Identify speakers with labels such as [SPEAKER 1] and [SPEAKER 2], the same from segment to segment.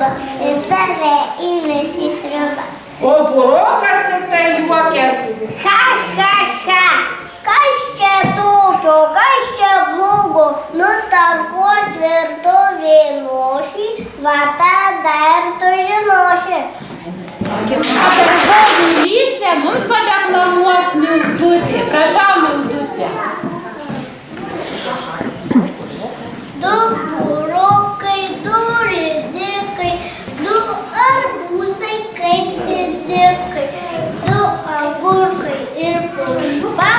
[SPEAKER 1] valgo ir tave įmes į sriubą.
[SPEAKER 2] O burokas tik tai juokės.
[SPEAKER 1] Ha, ha, ha. Kas čia tokio, kas čia blogo? Nutarkuos virtuvė nošį, va tada ir tu žinoši.
[SPEAKER 3] Apie žodžių mums padeklamuos Mildutė. Prašau, Mildutė.
[SPEAKER 1] Du burokai, du ridikai, du arbūzai kaip didikai, du agurkai ir pušpa,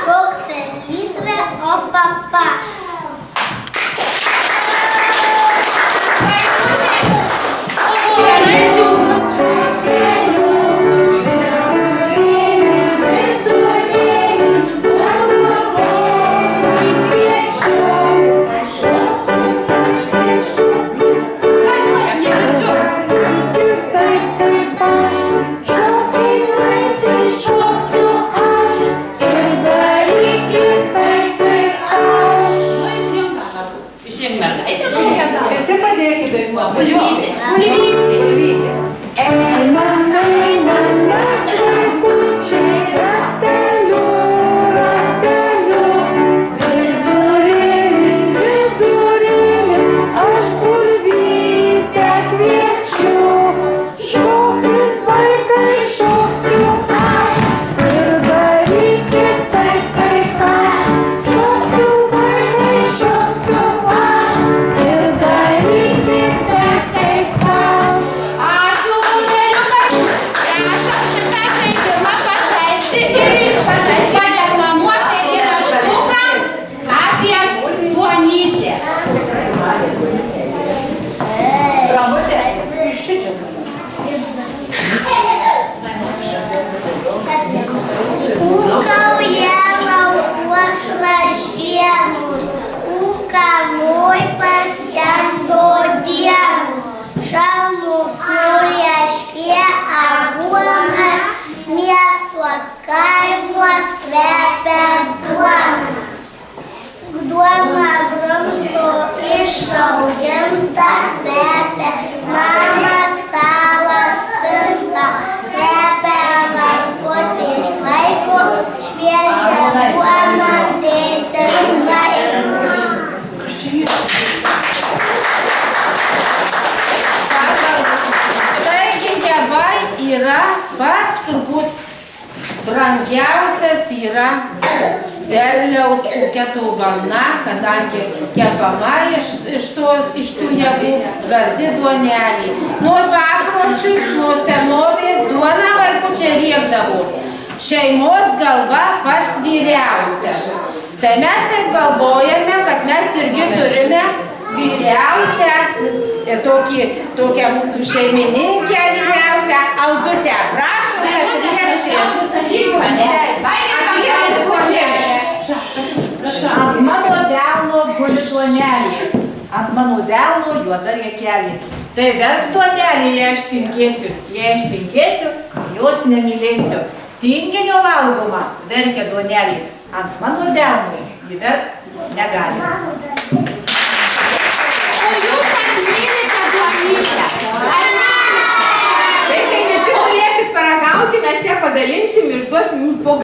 [SPEAKER 1] šok per lysvę, o papa.
[SPEAKER 2] Pats turbūt brangiausias yra derliaus kokia dovana, kadangi kepama iš tų javų gardi duonelė. Nuo papročius, nuo senovės duona vaikučiai riekdavo. Šeimos galva pats vyriausias. Tai mes taip galvojame, kad mes irgi turime vyriausią ir tokią mūsų šeimininkę vyriausią Aldutę. Prašome,
[SPEAKER 4] Ant mano delno guli duonelė, ant mano delno juoda riekelė. Tai verks duonelė, jei aš tingėsiu, jos nemylėsiu. Tinginio valgoma, verkia duonelė, ant mano delno ji verkt negali.
[SPEAKER 3] O jūs mylite duonytę? Ar mylite?
[SPEAKER 2] Tai kai visi turėsit paragauti, mes ją padalinsim ir duosim jums po